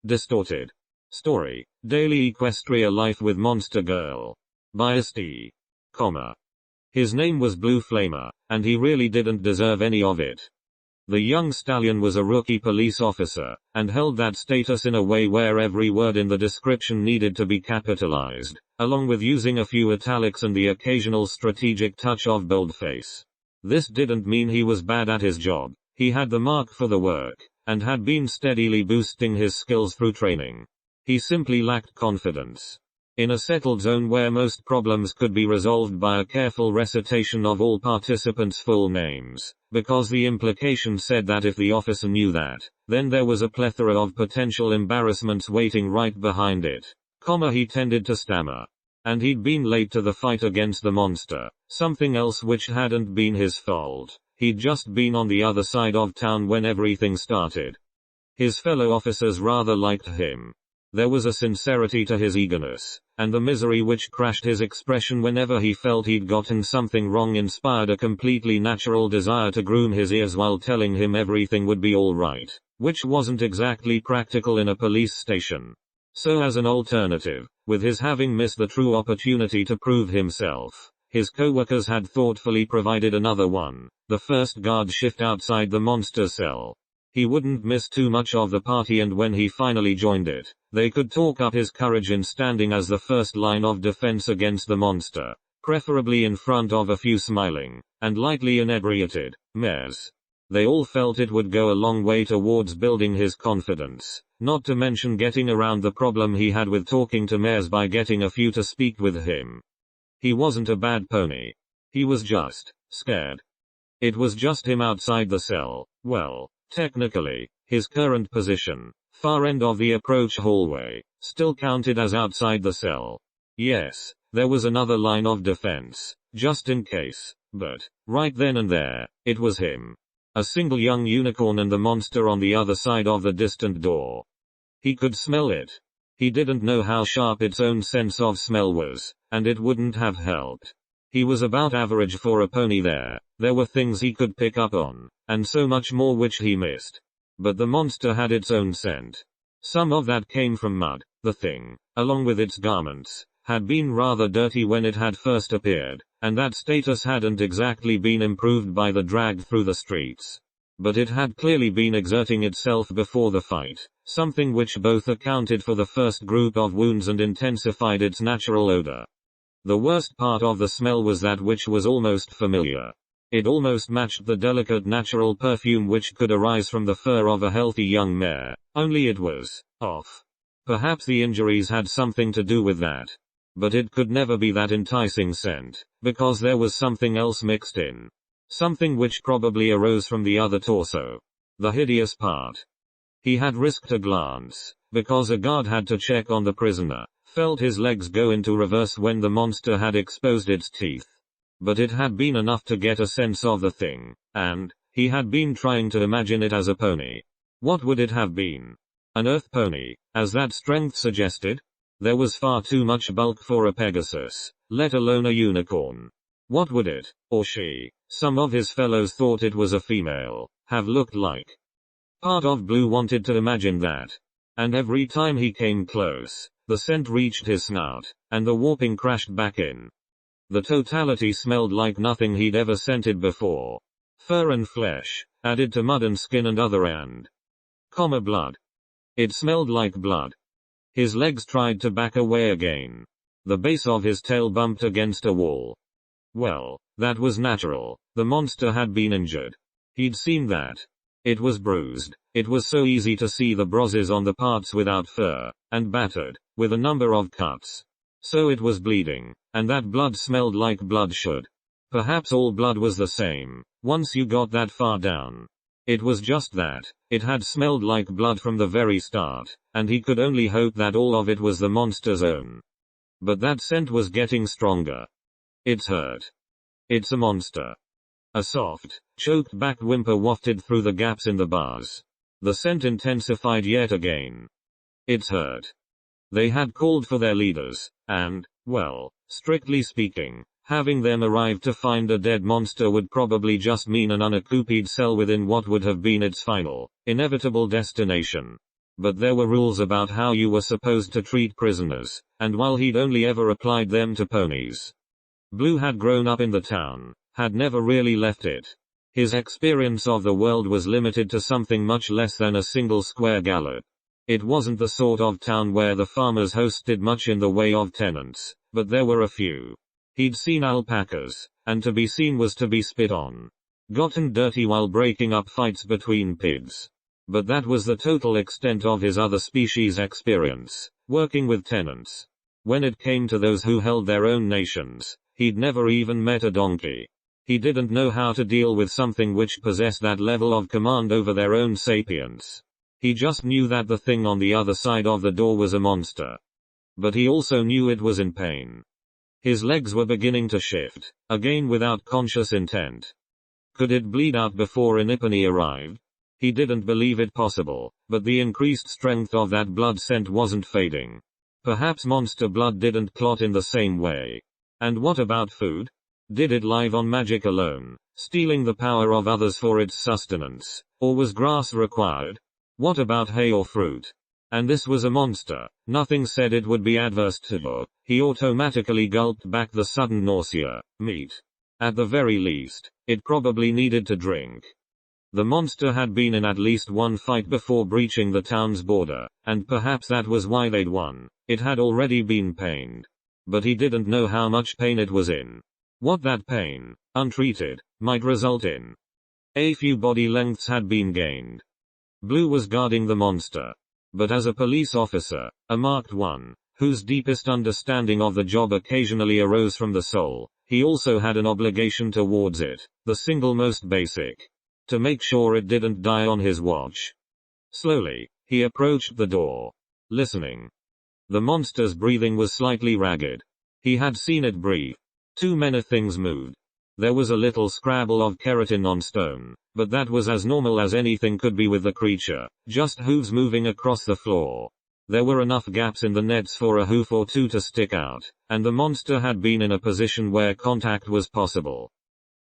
Distorted. Story, Daily Equestria Life with Monster Girl. By St. His name was Blue Flamer, and he really didn't deserve any of it. The young stallion was a rookie police officer, and held that status in a way where every word in the description needed to be capitalized, along with using a few italics and the occasional strategic touch of boldface. This didn't mean he was bad at his job. He had the mark for the work, and had been steadily boosting his skills through training. He simply lacked confidence. In a settled zone where most problems could be resolved by a careful recitation of all participants' full names, because the implication said that if the officer knew that, then there was a plethora of potential embarrassments waiting right behind it. He tended to stammer. And he'd been late to the fight against the monster, something else which hadn't been his fault. He'd just been on the other side of town when everything started. His fellow officers rather liked him. There was a sincerity to his eagerness, and the misery which crashed his expression whenever he felt he'd gotten something wrong inspired a completely natural desire to groom his ears while telling him everything would be alright, which wasn't exactly practical in a police station. So as an alternative, with his having missed the true opportunity to prove himself, his co-workers had thoughtfully provided another one, the first guard shift outside the monster cell. He wouldn't miss too much of the party, and when he finally joined it, they could talk up his courage in standing as the first line of defense against the monster, preferably in front of a few smiling, and lightly inebriated, mares. They all felt it would go a long way towards building his confidence, not to mention getting around the problem he had with talking to mares by getting a few to speak with him. He wasn't a bad pony. He was just scared. It was just him outside the cell. Well, technically, his current position, far end of the approach hallway, still counted as outside the cell. Yes, there was another line of defense, just in case, but, right then and there, it was him. A single young unicorn and the monster on the other side of the distant door. He could smell it. He didn't know how sharp its own sense of smell was, and it wouldn't have helped. He was about average for a pony there. There were things he could pick up on, and so much more which he missed. But the monster had its own scent. Some of that came from mud. The thing, along with its garments, had been rather dirty when it had first appeared, and that status hadn't exactly been improved by the drag through the streets. But it had clearly been exerting itself before the fight, something which both accounted for the first group of wounds and intensified its natural odor. The worst part of the smell was that which was almost familiar. It almost matched the delicate natural perfume which could arise from the fur of a healthy young mare, only it was off. Perhaps the injuries had something to do with that. But it could never be that enticing scent, because there was something else mixed in. Something which probably arose from the other torso. The hideous part. He had risked a glance, because a guard had to check on the prisoner, felt his legs go into reverse when the monster had exposed its teeth. But it had been enough to get a sense of the thing, and he had been trying to imagine it as a pony. What would it have been? An earth pony, as that strength suggested? There was far too much bulk for a Pegasus, let alone a unicorn. What would it, or she, some of his fellows thought it was a female, have looked like? Part of Blue wanted to imagine that. And every time he came close, the scent reached his snout, and the warping crashed back in. The totality smelled like nothing he'd ever scented before. Fur and flesh, added to mud and skin and other blood. It smelled like blood. His legs tried to back away again. The base of his tail bumped against a wall. Well, that was natural. The monster had been injured. He'd seen that. It was bruised. It was so easy to see the bruises on the parts without fur, and battered, with a number of cuts. So it was bleeding, and that blood smelled like blood should. Perhaps all blood was the same, once you got that far down. It was just that, it had smelled like blood from the very start, and he could only hope that all of it was the monster's own. But that scent was getting stronger. It's hurt. It's a monster. A soft, choked back whimper wafted through the gaps in the bars. The scent intensified yet again. It's hurt. They had called for their leaders, and, well, strictly speaking, having them arrive to find a dead monster would probably just mean an unoccupied cell within what would have been its final, inevitable destination. But there were rules about how you were supposed to treat prisoners, and while he'd only ever applied them to ponies, Blue had grown up in the town, had never really left it. His experience of the world was limited to something much less than a single square gallop. It wasn't the sort of town where the farmers hosted much in the way of tenants, but there were a few. He'd seen alpacas, and to be seen was to be spit on. Gotten dirty while breaking up fights between pigs. But that was the total extent of his other species experience, working with tenants. When it came to those who held their own nations, he'd never even met a donkey. He didn't know how to deal with something which possessed that level of command over their own sapience. He just knew that the thing on the other side of the door was a monster. But he also knew it was in pain. His legs were beginning to shift, again without conscious intent. Could it bleed out before an epiphany arrived? He didn't believe it possible, but the increased strength of that blood scent wasn't fading. Perhaps monster blood didn't clot in the same way. And what about food? Did it live on magic alone, stealing the power of others for its sustenance, or was grass required? What about hay or fruit? And this was a monster. Nothing said it would be adverse to her. He automatically gulped back the sudden nausea. Meat. At the very least, it probably needed to drink. The monster had been in at least one fight before breaching the town's border, and perhaps that was why they'd won. It had already been pained. But he didn't know how much pain it was in. What that pain, untreated, might result in. A few body lengths had been gained. Blue was guarding the monster. But as a police officer, a marked one, whose deepest understanding of the job occasionally arose from the soul, he also had an obligation towards it, the single most basic. To make sure it didn't die on his watch. Slowly, he approached the door. Listening. The monster's breathing was slightly ragged. He had seen it breathe. Too many things moved. There was a little scrabble of keratin on stone, but that was as normal as anything could be with the creature, just hooves moving across the floor. There were enough gaps in the nets for a hoof or two to stick out, and the monster had been in a position where contact was possible.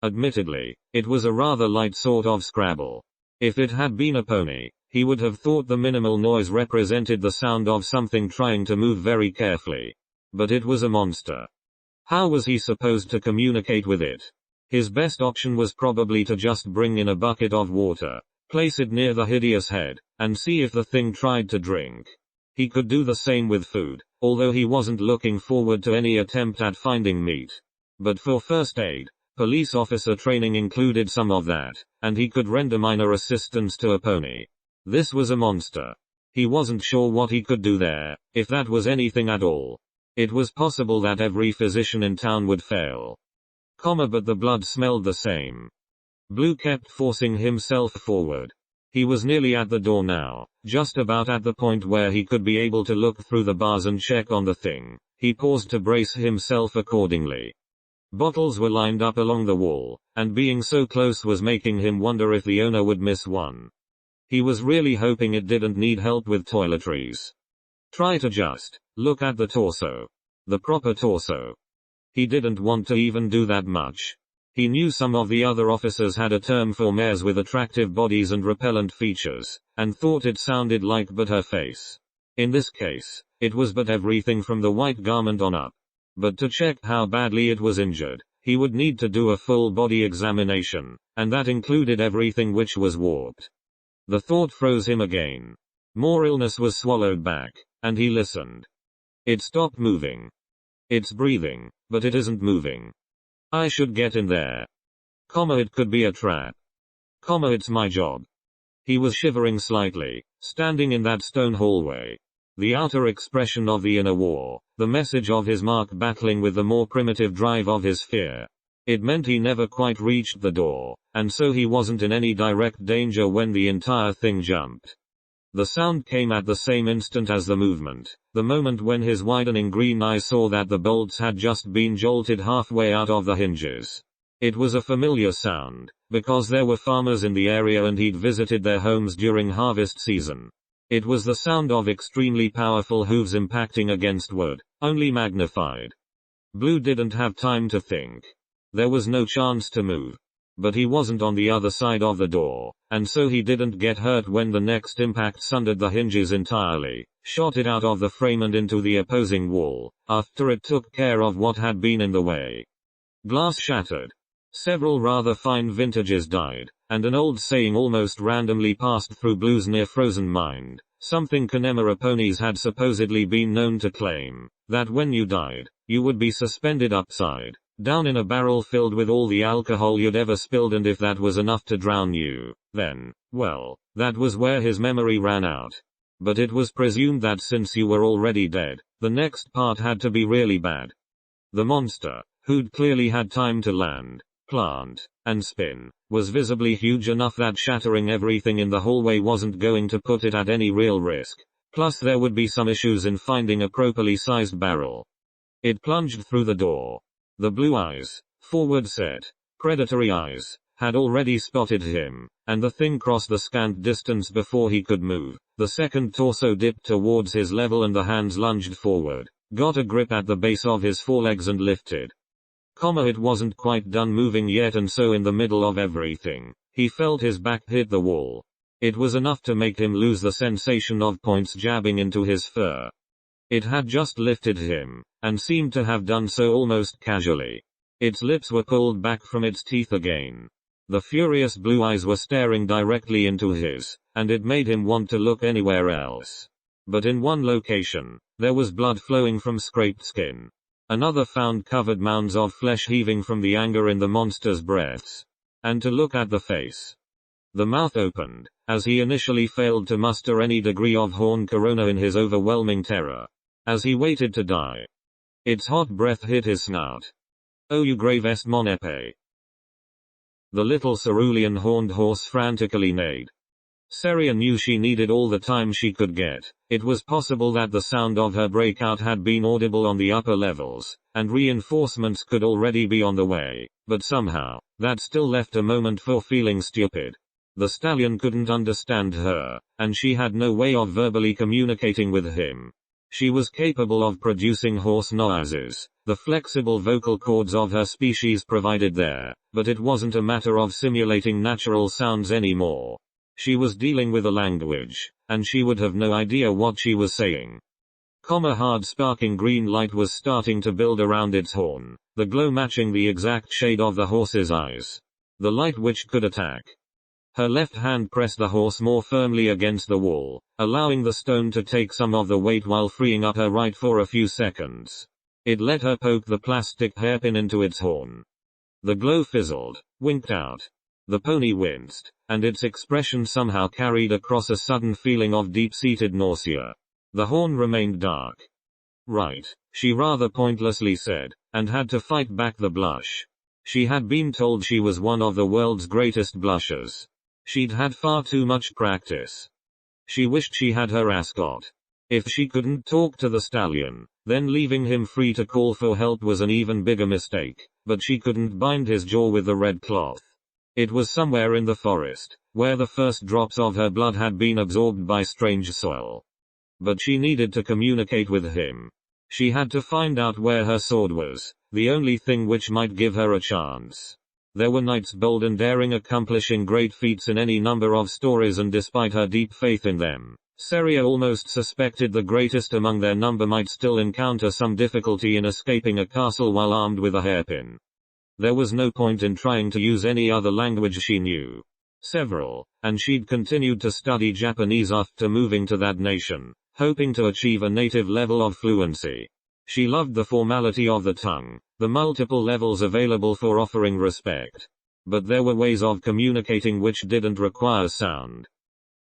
Admittedly, it was a rather light sort of scrabble. If it had been a pony, he would have thought the minimal noise represented the sound of something trying to move very carefully. But it was a monster. How was he supposed to communicate with it? His best option was probably to just bring in a bucket of water, place it near the hideous head, and see if the thing tried to drink. He could do the same with food, although he wasn't looking forward to any attempt at finding meat. But for first aid, police officer training included some of that, and he could render minor assistance to a pony. This was a monster. He wasn't sure what he could do there, if that was anything at all. It was possible that every physician in town would fail. But the blood smelled the same. Blue kept forcing himself forward. He was nearly at the door now, just about at the point where he could be able to look through the bars and check on the thing. He paused to brace himself accordingly. Bottles were lined up along the wall, and being so close was making him wonder if the owner would miss one. He was really hoping it didn't need help with toiletries. Try to just look at the torso. The proper torso. He didn't want to even do that much. He knew some of the other officers had a term for mares with attractive bodies and repellent features, and thought it sounded like but her face. In this case, it was but everything from the white garment on up. But to check how badly it was injured, he would need to do a full body examination, and that included everything which was warped. The thought froze him again. More illness was swallowed back, and he listened. It stopped moving. It's breathing, but it isn't moving. I should get in there. It could be a trap. It's my job. He was shivering slightly, standing in that stone hallway. The outer expression of the inner war, the message of his mark battling with the more primitive drive of his fear. It meant he never quite reached the door, and so he wasn't in any direct danger when the entire thing jumped. The sound came at the same instant as the movement, the moment when his widening green eyes saw that the bolts had just been jolted halfway out of the hinges. It was a familiar sound, because there were farmers in the area and he'd visited their homes during harvest season. It was the sound of extremely powerful hooves impacting against wood, only magnified. Blue didn't have time to think. There was no chance to move. But he wasn't on the other side of the door, and so he didn't get hurt when the next impact sundered the hinges entirely, shot it out of the frame and into the opposing wall, after it took care of what had been in the way. Glass shattered. Several rather fine vintages died, and an old saying almost randomly passed through Blue's near-frozen mind, something Connemara ponies had supposedly been known to claim, that when you died, you would be suspended upside down in a barrel filled with all the alcohol you'd ever spilled, and if that was enough to drown you, then, well, that was where his memory ran out. But it was presumed that since you were already dead, the next part had to be really bad. The monster, who'd clearly had time to land, plant, and spin, was visibly huge enough that shattering everything in the hallway wasn't going to put it at any real risk. Plus there would be some issues in finding a properly sized barrel. It plunged through the door. The blue eyes, forward set, predatory eyes, had already spotted him, and the thing crossed the scant distance before he could move. The second torso dipped towards his level and the hands lunged forward, got a grip at the base of his forelegs and lifted. It wasn't quite done moving yet, and so in the middle of everything, he felt his back hit the wall. It was enough to make him lose the sensation of points jabbing into his fur. It had just lifted him, and seemed to have done so almost casually. Its lips were pulled back from its teeth again. The furious blue eyes were staring directly into his, and it made him want to look anywhere else. But in one location, there was blood flowing from scraped skin. Another found covered mounds of flesh heaving from the anger in the monster's breaths. And to look at the face. The mouth opened, as he initially failed to muster any degree of horn corona in his overwhelming terror. As he waited to die. Its hot breath hit his snout. "Oh, you grave est mon épée." The little cerulean horned horse frantically neighed. Seria knew she needed all the time she could get. It was possible that the sound of her breakout had been audible on the upper levels, and reinforcements could already be on the way, but somehow, that still left a moment for feeling stupid. The stallion couldn't understand her, and she had no way of verbally communicating with him. She was capable of producing horse noises, the flexible vocal cords of her species provided there, but it wasn't a matter of simulating natural sounds anymore. She was dealing with a language, and she would have no idea what she was saying. Hard sparking green light was starting to build around its horn, the glow matching the exact shade of the horse's eyes. The light which could attack. Her left hand pressed the horse more firmly against the wall, allowing the stone to take some of the weight while freeing up her right for a few seconds. It let her poke the plastic hairpin into its horn. The glow fizzled, winked out. The pony winced, and its expression somehow carried across a sudden feeling of deep-seated nausea. The horn remained dark. "Right," she rather pointlessly said, and had to fight back the blush. She had been told she was one of the world's greatest blushers. She'd had far too much practice. She wished she had her ascot. If she couldn't talk to the stallion, then leaving him free to call for help was an even bigger mistake, but she couldn't bind his jaw with the red cloth. It was somewhere in the forest, where the first drops of her blood had been absorbed by strange soil. But she needed to communicate with him. She had to find out where her sword was, the only thing which might give her a chance. There were knights bold and daring accomplishing great feats in any number of stories, and despite her deep faith in them, Seria almost suspected the greatest among their number might still encounter some difficulty in escaping a castle while armed with a hairpin. There was no point in trying to use any other language she knew. Several, and she'd continued to study Japanese after moving to that nation, hoping to achieve a native level of fluency. She loved the formality of the tongue, the multiple levels available for offering respect. But there were ways of communicating which didn't require sound.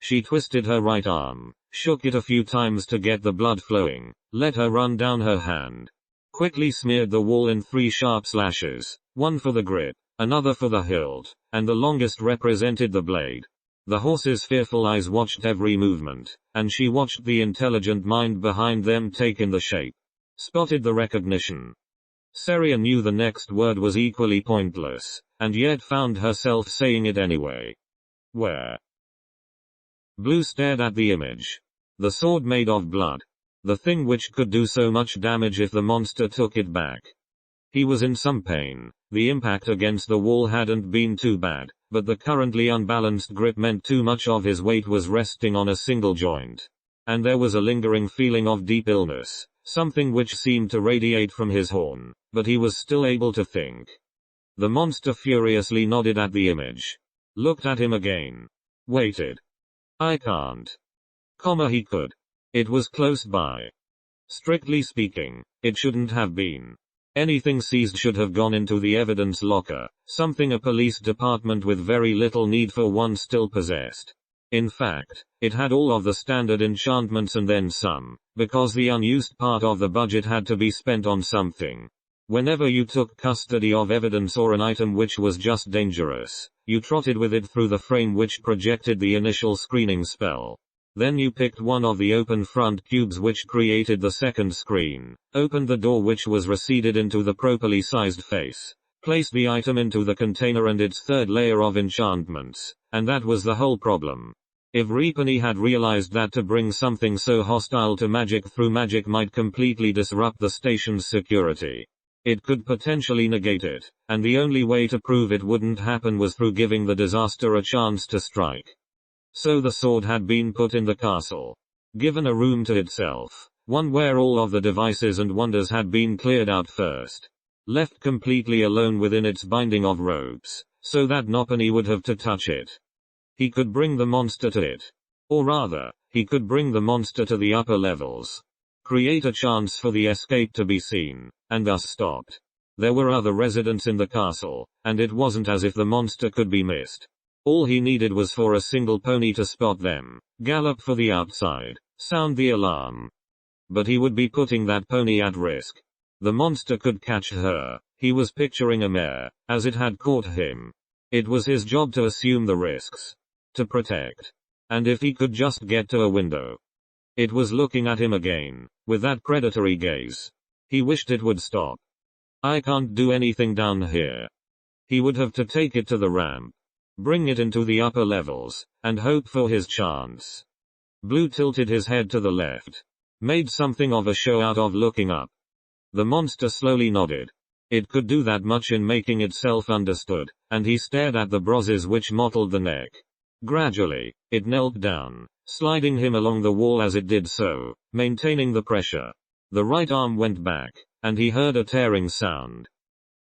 She twisted her right arm, shook it a few times to get the blood flowing, let her run down her hand. Quickly smeared the wall in 3 sharp slashes, one for the grip, another for the hilt, and the longest represented the blade. The horse's fearful eyes watched every movement, and she watched the intelligent mind behind them take in the shape. Spotted the recognition. Seria knew the next word was equally pointless, and yet found herself saying it anyway. "Where?" Blue stared at the image. The sword made of blood. The thing which could do so much damage if the monster took it back. He was in some pain. The impact against the wall hadn't been too bad, but the currently unbalanced grip meant too much of his weight was resting on a single joint. And there was a lingering feeling of deep illness, something which seemed to radiate from his horn, but he was still able to think. The monster furiously nodded at the image. Looked at him again. Waited. I can't. He could. It was close by. Strictly speaking, it shouldn't have been. Anything seized should have gone into the evidence locker, something a police department with very little need for one still possessed. In fact, it had all of the standard enchantments and then some, because the unused part of the budget had to be spent on something. Whenever you took custody of evidence or an item which was just dangerous, you trotted with it through the frame which projected the initial screening spell. Then you picked one of the open front cubes which created the second screen, opened the door which was receded into the properly sized face, placed the item into the container and its third layer of enchantments, and that was the whole problem. If Reapany had realized that to bring something so hostile to magic through magic might completely disrupt the station's security, it could potentially negate it, and the only way to prove it wouldn't happen was through giving the disaster a chance to strike. So the sword had been put in the castle. Given a room to itself, one where all of the devices and wonders had been cleared out first. Left completely alone within its binding of ropes, so that nobody would have to touch it. He could bring the monster to it. Or rather, he could bring the monster to the upper levels. Create a chance for the escape to be seen, and thus stopped. There were other residents in the castle, and it wasn't as if the monster could be missed. All he needed was for a single pony to spot them, gallop for the outside, sound the alarm. But he would be putting that pony at risk. The monster could catch her. He was picturing a mare, as it had caught him. It was his job to assume the risks. To protect. And if he could just get to a window. It was looking at him again, with that predatory gaze. He wished it would stop. I can't do anything down here. He would have to take it to the ramp. Bring it into the upper levels, and hope for his chance. Blue tilted his head to the left. Made something of a show out of looking up. The monster slowly nodded. It could do that much in making itself understood, and he stared at the brozes which mottled the neck. Gradually, it knelt down, sliding him along the wall as it did so, maintaining the pressure. The right arm went back, and he heard a tearing sound.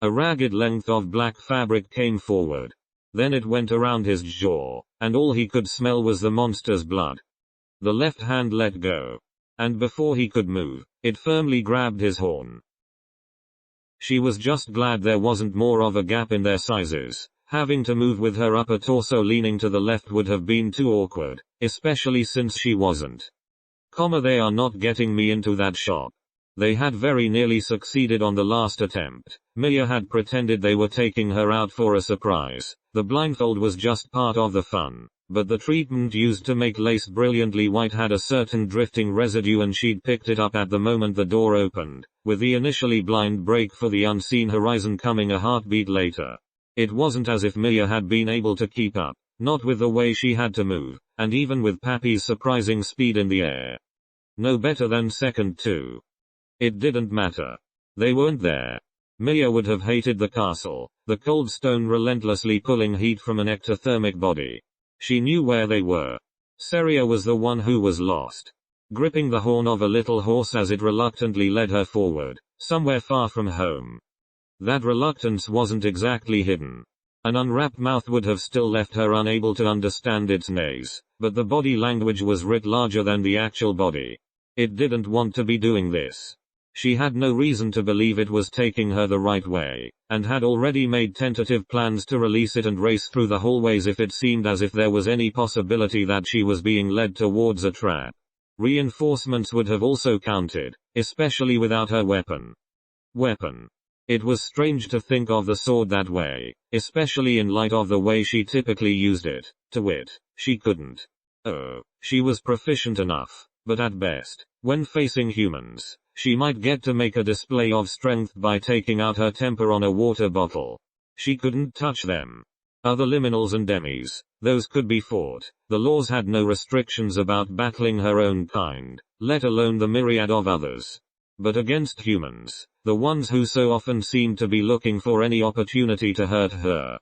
A ragged length of black fabric came forward. Then it went around his jaw, and all he could smell was the monster's blood. The left hand let go. And before he could move, it firmly grabbed his horn. She was just glad there wasn't more of a gap in their sizes. Having to move with her upper torso leaning to the left would have been too awkward, especially since she wasn't. They are not getting me into that shop. They had very nearly succeeded on the last attempt. Mia had pretended they were taking her out for a surprise. The blindfold was just part of the fun, but the treatment used to make lace brilliantly white had a certain drifting residue and she'd picked it up at the moment the door opened, with the initially blind break for the unseen horizon coming a heartbeat later. It wasn't as if Mia had been able to keep up, not with the way she had to move, and even with Pappy's surprising speed in the air. No better than second too. It didn't matter. They weren't there. Mia would have hated the castle, the cold stone relentlessly pulling heat from an ectothermic body. She knew where they were. Seria was the one who was lost. Gripping the horn of a little horse as it reluctantly led her forward, somewhere far from home. That reluctance wasn't exactly hidden. An unwrapped mouth would have still left her unable to understand its neighs, but the body language was writ larger than the actual body. It didn't want to be doing this. She had no reason to believe it was taking her the right way, and had already made tentative plans to release it and race through the hallways if it seemed as if there was any possibility that she was being led towards a trap. Reinforcements would have also counted, especially without her weapon. It was strange to think of the sword that way, especially in light of the way she typically used it. To wit, she couldn't. Oh, she was proficient enough, but at best, when facing humans, she might get to make a display of strength by taking out her temper on a water bottle. She couldn't touch them. Other liminals and demis, those could be fought. The laws had no restrictions about battling her own kind, let alone the myriad of others. But against humans, the ones who so often seemed to be looking for any opportunity to hurt her.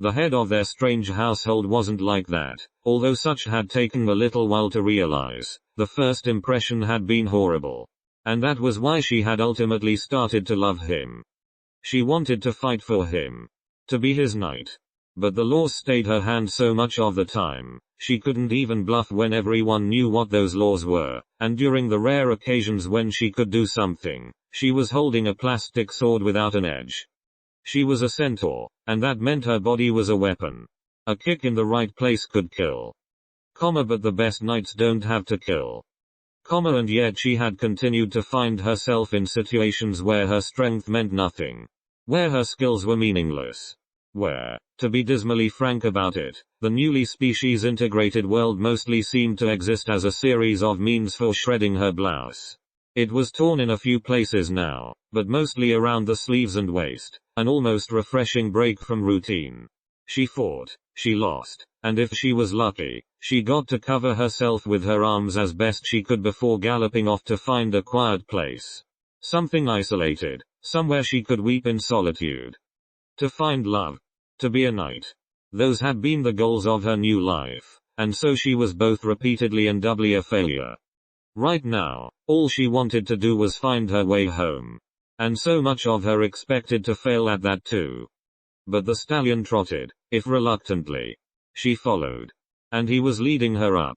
The head of their strange household wasn't like that, although such had taken a little while to realize. The first impression had been horrible. And that was why she had ultimately started to love him. She wanted to fight for him. To be his knight. But the laws stayed her hand so much of the time, she couldn't even bluff when everyone knew what those laws were, and during the rare occasions when she could do something, she was holding a plastic sword without an edge. She was a centaur, and that meant her body was a weapon. A kick in the right place could kill. But the best knights don't have to kill. And yet she had continued to find herself in situations where her strength meant nothing. Where her skills were meaningless. Where, to be dismally frank about it, the newly species-integrated world mostly seemed to exist as a series of means for shredding her blouse. It was torn in a few places now, but mostly around the sleeves and waist, an almost refreshing break from routine. She fought, she lost, and if she was lucky, she got to cover herself with her arms as best she could before galloping off to find a quiet place. Something isolated, somewhere she could weep in solitude. To find love. To be a knight. Those had been the goals of her new life, and so she was both repeatedly and doubly a failure. Right now, all she wanted to do was find her way home. And so much of her expected to fail at that too. But the stallion trotted, if reluctantly. She followed. And he was leading her up.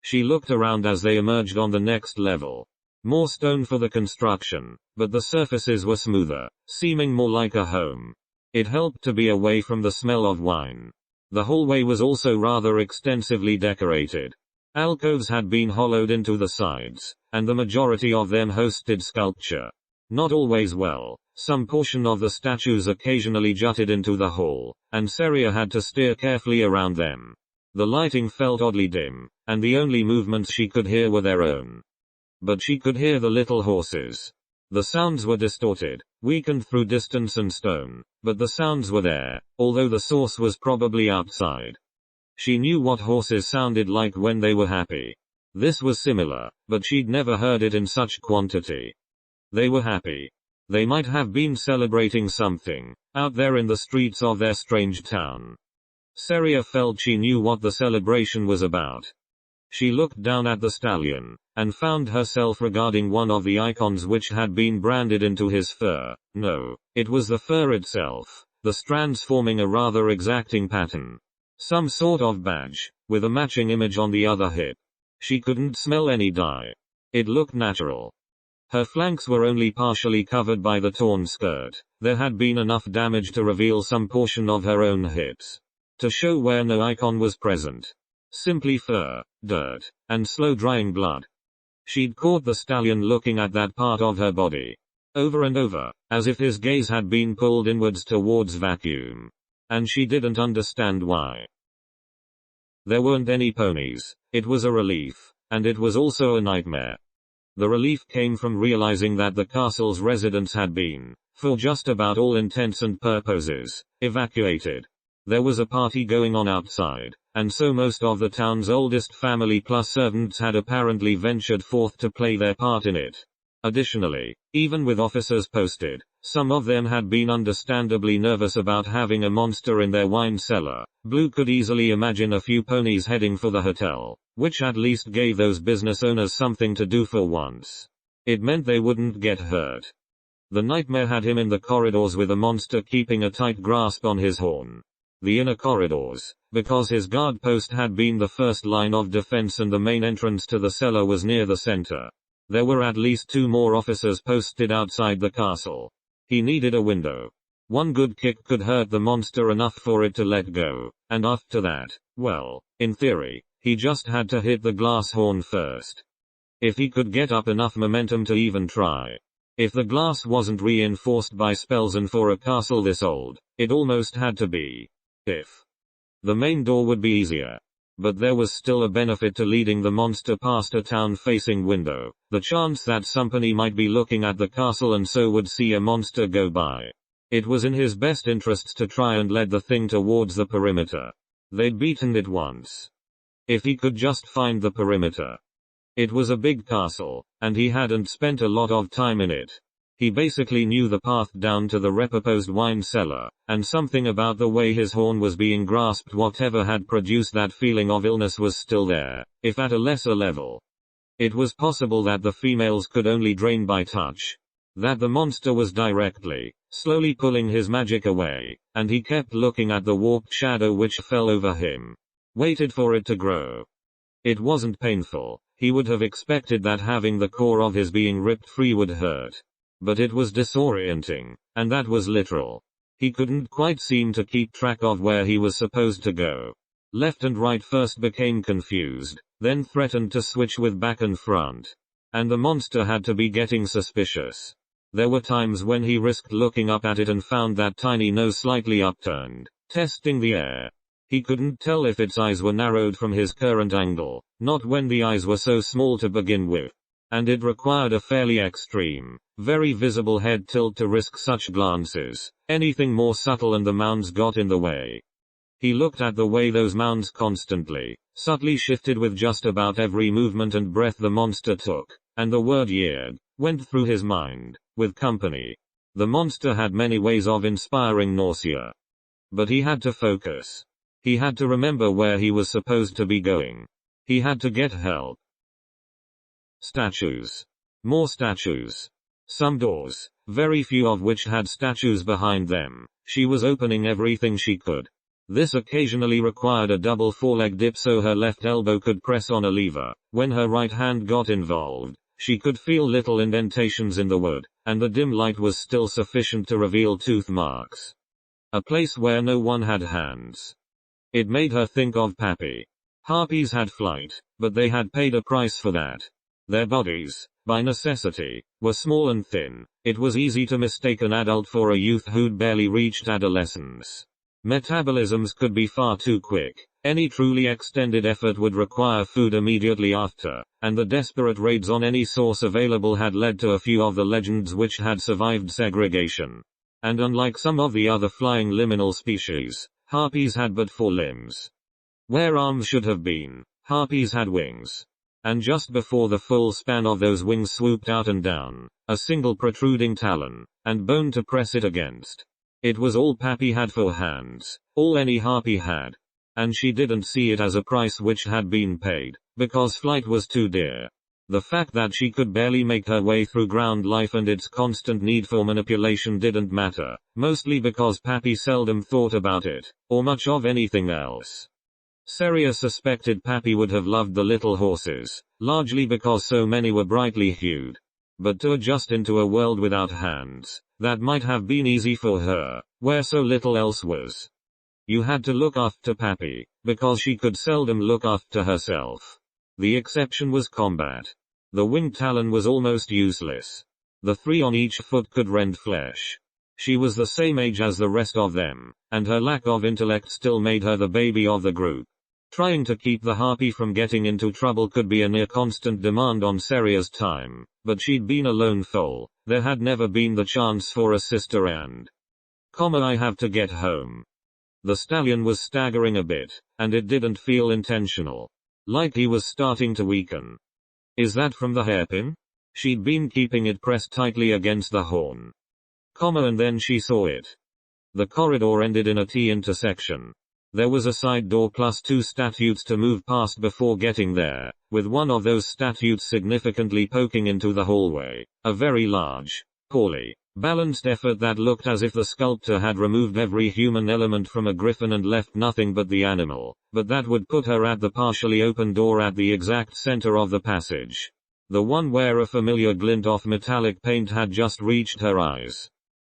She looked around as they emerged on the next level. More stone for the construction, but the surfaces were smoother, seeming more like a home. It helped to be away from the smell of wine. The hallway was also rather extensively decorated. Alcoves had been hollowed into the sides, and the majority of them hosted sculpture. Not always well, some portion of the statues occasionally jutted into the hall, and Seria had to steer carefully around them. The lighting felt oddly dim, and the only movements she could hear were their own. But she could hear the little horses. The sounds were distorted, weakened through distance and stone, but the sounds were there, although the source was probably outside. She knew what horses sounded like when they were happy. This was similar, but she'd never heard it in such quantity. They were happy. They might have been celebrating something, out there in the streets of their strange town. Seria felt she knew what the celebration was about. She looked down at the stallion, and found herself regarding one of the icons which had been branded into his fur. No, it was the fur itself, the strands forming a rather exacting pattern. Some sort of badge, with a matching image on the other hip. She couldn't smell any dye. It looked natural. Her flanks were only partially covered by the torn skirt. There had been enough damage to reveal some portion of her own hips. To show where no icon was present. Simply fur, dirt, and slow-drying blood. She'd caught the stallion looking at that part of her body. Over and over, as if his gaze had been pulled inwards towards vacuum. And she didn't understand why. There weren't any ponies. It was a relief, and it was also a nightmare. The relief came from realizing that the castle's residents had been, for just about all intents and purposes, evacuated. There was a party going on outside, and so most of the town's oldest family plus servants had apparently ventured forth to play their part in it. Additionally, even with officers posted, some of them had been understandably nervous about having a monster in their wine cellar. Blue could easily imagine a few ponies heading for the hotel, which at least gave those business owners something to do for once. It meant they wouldn't get hurt. The nightmare had him in the corridors with a monster keeping a tight grasp on his horn. The inner corridors, because his guard post had been the first line of defense and the main entrance to the cellar was near the center. There were at least 2 more officers posted outside the castle. He needed a window. One good kick could hurt the monster enough for it to let go, and after that, well, in theory, he just had to hit the glass horn first. If he could get up enough momentum to even try. If the glass wasn't reinforced by spells and for a castle this old, it almost had to be. If the main door would be easier. But there was still a benefit to leading the monster past a town-facing window, the chance that somebody might be looking at the castle and so would see a monster go by. It was in his best interests to try and lead the thing towards the perimeter. They'd beaten it once. If he could just find the perimeter. It was a big castle, and he hadn't spent a lot of time in it. He basically knew the path down to the repurposed wine cellar, and something about the way his horn was being grasped, whatever had produced that feeling of illness, was still there, if at a lesser level. It was possible that the females could only drain by touch. That the monster was directly, slowly pulling his magic away, and he kept looking at the warped shadow which fell over him. Waited for it to grow. It wasn't painful. He would have expected that having the core of his being ripped free would hurt. But it was disorienting, and that was literal. He couldn't quite seem to keep track of where he was supposed to go. Left and right first became confused, then threatened to switch with back and front. And the monster had to be getting suspicious. There were times when he risked looking up at it and found that tiny nose slightly upturned, testing the air. He couldn't tell if its eyes were narrowed from his current angle, not when the eyes were so small to begin with. And it required a fairly extreme, very visible head tilt to risk such glances. Anything more subtle and the mounds got in the way. He looked at the way those mounds constantly, subtly shifted with just about every movement and breath the monster took, and the word "yeared" went through his mind, with company. The monster had many ways of inspiring nausea. But he had to focus. He had to remember where he was supposed to be going. He had to get help. Statues. More statues. Some doors, very few of which had statues behind them. She was opening everything she could. This occasionally required a double foreleg dip so her left elbow could press on a lever. When her right hand got involved, she could feel little indentations in the wood, and the dim light was still sufficient to reveal tooth marks. A place where no one had hands. It made her think of Pappy. Harpies had flight, but they had paid a price for that. Their bodies, by necessity, were small and thin. It was easy to mistake an adult for a youth who'd barely reached adolescence. Metabolisms could be far too quick. Any truly extended effort would require food immediately after, and the desperate raids on any source available had led to a few of the legends which had survived segregation. And unlike some of the other flying liminal species, harpies had but 4 limbs. Where arms should have been, harpies had wings. And just before the full span of those wings swooped out and down, a single protruding talon, and bone to press it against. It was all Pappy had for hands, all any harpy had. And she didn't see it as a price which had been paid, because flight was too dear. The fact that she could barely make her way through ground life and its constant need for manipulation didn't matter, mostly because Pappy seldom thought about it, or much of anything else. Seria suspected Pappy would have loved the little horses, largely because so many were brightly hued. But to adjust into a world without hands, that might have been easy for her, where so little else was. You had to look after Pappy, because she could seldom look after herself. The exception was combat. The winged talon was almost useless. The 3 on each foot could rend flesh. She was the same age as the rest of them, and her lack of intellect still made her the baby of the group. Trying to keep the harpy from getting into trouble could be a near constant demand on Seria's time, but she'd been a lone foal. There had never been the chance for a sister and, I have to get home. The stallion was staggering a bit, and it didn't feel intentional. Like he was starting to weaken. Is that from the hairpin? She'd been keeping it pressed tightly against the horn. And then she saw it. The corridor ended in a T intersection. There was a side door plus 2 statues to move past before getting there, with one of those statues significantly poking into the hallway. A very large, poorly balanced effort that looked as if the sculptor had removed every human element from a griffin and left nothing but the animal, but that would put her at the partially open door at the exact center of the passage. The one where a familiar glint of metallic paint had just reached her eyes.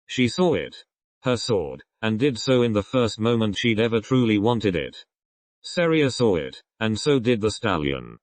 She saw it. Her sword, and did so in the first moment she'd ever truly wanted it. Seria saw it, and so did the stallion.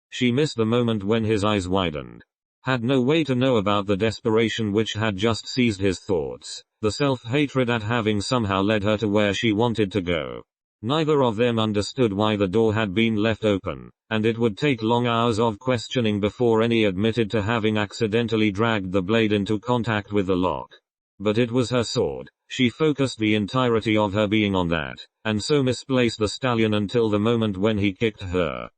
She missed the moment when his eyes widened. Had no way to know about the desperation which had just seized his thoughts, the self-hatred at having somehow led her to where she wanted to go. Neither of them understood why the door had been left open, and it would take long hours of questioning before any admitted to having accidentally dragged the blade into contact with the lock. But it was her sword. She focused the entirety of her being on that, and so misplaced the stallion until the moment when he kicked her.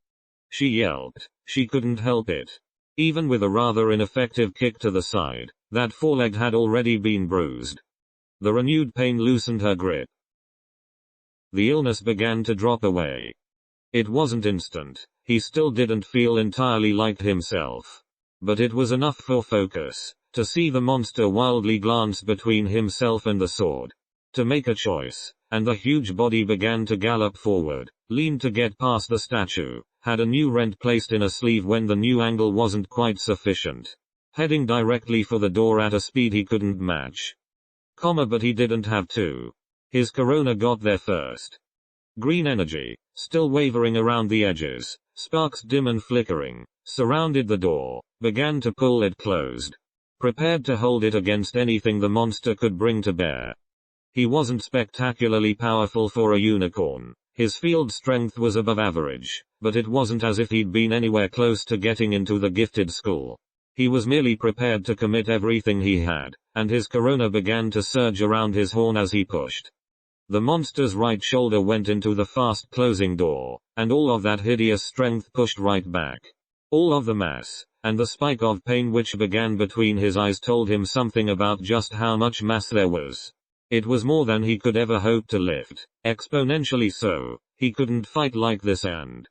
She yelped, She couldn't help it. Even with a rather ineffective kick to the side, that foreleg had already been bruised. The renewed pain loosened her grip. The illness began to drop away. It wasn't instant. He still didn't feel entirely like himself. But it was enough for focus, to see the monster wildly glance between himself and the sword. To make a choice, and the huge body began to gallop forward, leaned to get past the statue, had a new rent placed in a sleeve when the new angle wasn't quite sufficient. Heading directly for the door at a speed he couldn't match. But he didn't have to. His corona got there first. Green energy, still wavering around the edges, sparks dim and flickering, surrounded the door, began to pull it closed. Prepared to hold it against anything the monster could bring to bear. He wasn't spectacularly powerful for a unicorn. His field strength was above average, but it wasn't as if he'd been anywhere close to getting into the gifted school. He was merely prepared to commit everything he had, and his corona began to surge around his horn as he pushed. The monster's right shoulder went into the fast-closing door, and all of that hideous strength pushed right back. All of the mass, and the spike of pain which began between his eyes told him something about just how much mass there was. It was more than he could ever hope to lift, exponentially so. He couldn't fight like this, and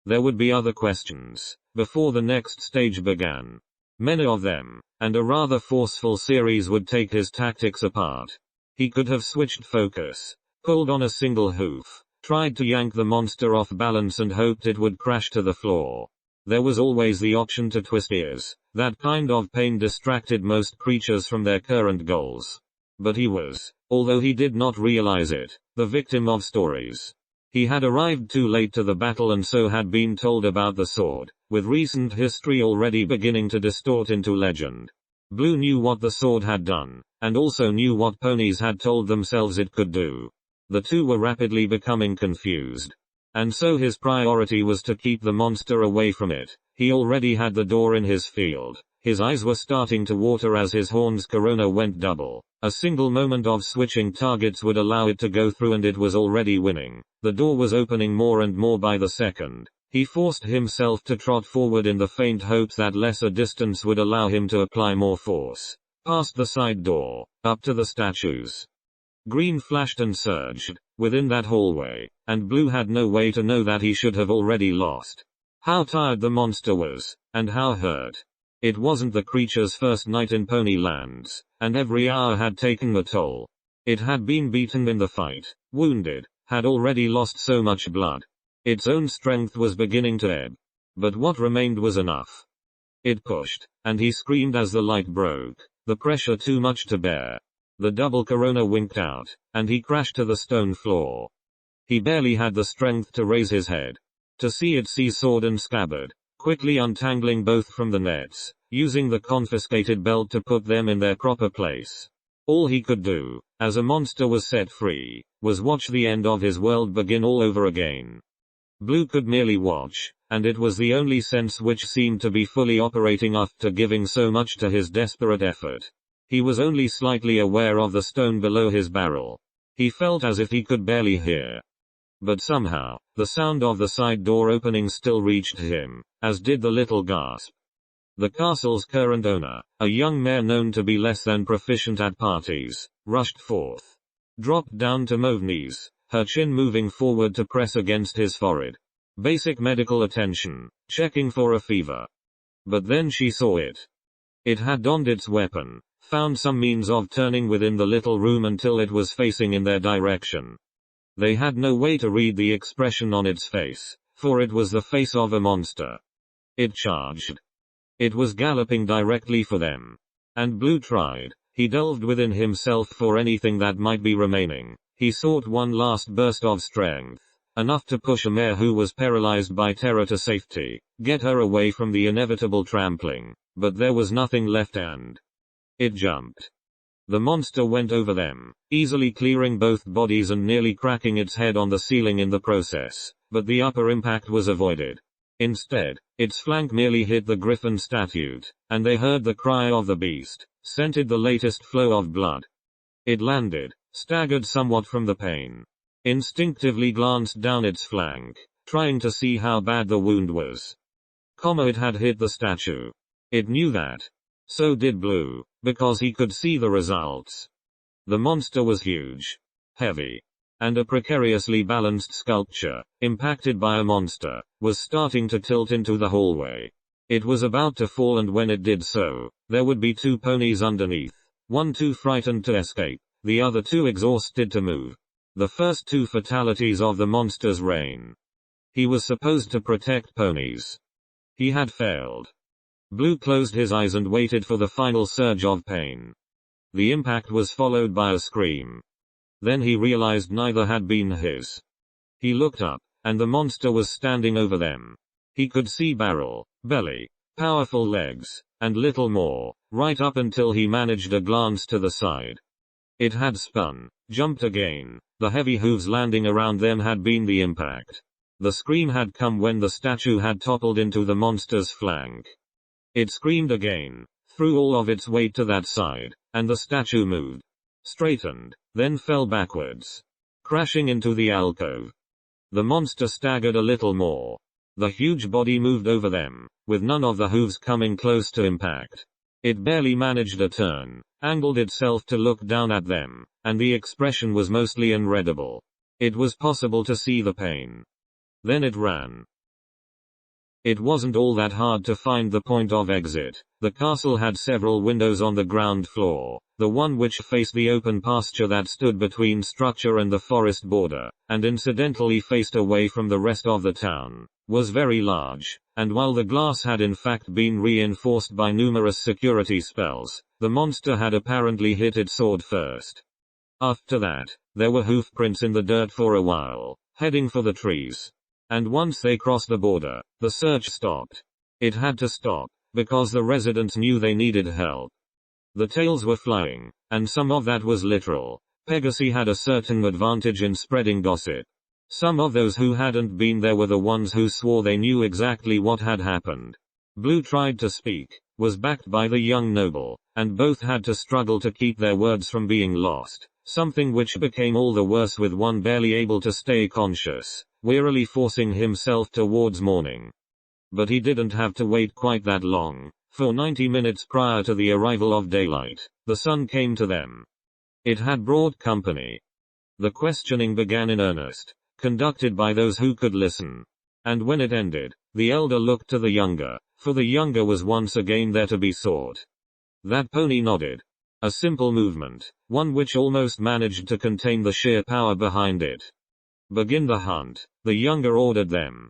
there would be other questions before the next stage began. Many of them, and a rather forceful series would take his tactics apart. He could have switched focus, pulled on a single hoof, tried to yank the monster off balance and hoped it would crash to the floor. There was always the option to twist ears. That kind of pain distracted most creatures from their current goals. But he was, although he did not realize it, the victim of stories. He had arrived too late to the battle and so had been told about the sword, with recent history already beginning to distort into legend. Blue knew what the sword had done, and also knew what ponies had told themselves it could do. The two were rapidly becoming confused. And so his priority was to keep the monster away from it. He already had the door in his field. His eyes were starting to water as his horn's corona went double. A single moment of switching targets would allow it to go through and it was already winning. The door was opening more and more by the second. He forced himself to trot forward in the faint hopes that lesser distance would allow him to apply more force. Past the side door, up to the statues. Green flashed and surged within that hallway, and Blue had no way to know that he should have already lost. How tired the monster was, and how hurt. It wasn't the creature's first night in Ponylands, and every hour had taken a toll. It had been beaten in the fight, wounded, had already lost so much blood. Its own strength was beginning to ebb. But what remained was enough. It pushed, and he screamed as the light broke, the pressure too much to bear. The double corona winked out, and he crashed to the stone floor. He barely had the strength to raise his head. To see it seize sword and scabbard, quickly untangling both from the nets, using the confiscated belt to put them in their proper place. All he could do, as a monster was set free, was watch the end of his world begin all over again. Blue could merely watch, and it was the only sense which seemed to be fully operating after giving so much to his desperate effort. He was only slightly aware of the stone below his barrel. He felt as if he could barely hear. But somehow, the sound of the side door opening still reached him, as did the little gasp. The castle's current owner, a young mare known to be less than proficient at parties, rushed forth. Dropped down to mauve knees, her chin moving forward to press against his forehead. Basic medical attention, checking for a fever. But then she saw it. It had donned its weapon, found some means of turning within the little room until it was facing in their direction. They had no way to read the expression on its face, for it was the face of a monster. It charged. It was galloping directly for them. And Blue tried. He delved within himself for anything that might be remaining. He sought one last burst of strength, enough to push a mare who was paralyzed by terror to safety, get her away from the inevitable trampling. But there was nothing left and it jumped. The monster went over them, easily clearing both bodies and nearly cracking its head on the ceiling in the process, but the upper impact was avoided. Instead, its flank merely hit the griffin statue, and they heard the cry of the beast, scented the latest flow of blood. It landed, staggered somewhat from the pain. Instinctively glanced down its flank, trying to see how bad the wound was. It had hit the statue. It knew that. So did Blue, because he could see the results. The monster was huge, heavy, and a precariously balanced sculpture, impacted by a monster, was starting to tilt into the hallway. It was about to fall, and when it did so, there would be 2 ponies underneath, one too frightened to escape, the other too exhausted to move. The first 2 fatalities of the monster's reign. He was supposed to protect ponies. He had failed. Blue closed his eyes and waited for the final surge of pain. The impact was followed by a scream. Then he realized neither had been his. He looked up, and the monster was standing over them. He could see barrel, belly, powerful legs, and little more, right up until he managed a glance to the side. It had spun, jumped again. The heavy hooves landing around them had been the impact. The scream had come when the statue had toppled into the monster's flank. It screamed again, threw all of its weight to that side, and the statue moved, straightened, then fell backwards, crashing into the alcove. The monster staggered a little more. The huge body moved over them, with none of the hooves coming close to impact. It barely managed a turn, angled itself to look down at them, and the expression was mostly unreadable. It was possible to see the pain. Then it ran. It wasn't all that hard to find the point of exit. The castle had several windows on the ground floor. The one which faced the open pasture that stood between structure and the forest border, and incidentally faced away from the rest of the town, was very large, and while the glass had in fact been reinforced by numerous security spells, the monster had apparently hit its sword first. After that, there were hoof prints in the dirt for a while, heading for the trees. And once they crossed the border, the search stopped. It had to stop, because the residents knew they needed help. The tales were flying, and some of that was literal. Pegasi had a certain advantage in spreading gossip. Some of those who hadn't been there were the ones who swore they knew exactly what had happened. Blue tried to speak, was backed by the young noble, and both had to struggle to keep their words from being lost, something which became all the worse with one barely able to stay conscious, wearily forcing himself towards morning. But he didn't have to wait quite that long. For 90 minutes prior to the arrival of daylight, the sun came to them. It had brought company. The questioning began in earnest, conducted by those who could listen. And when it ended, the elder looked to the younger, for the younger was once again there to be sought. That pony nodded. A simple movement, one which almost managed to contain the sheer power behind it. Begin the hunt, the younger ordered them.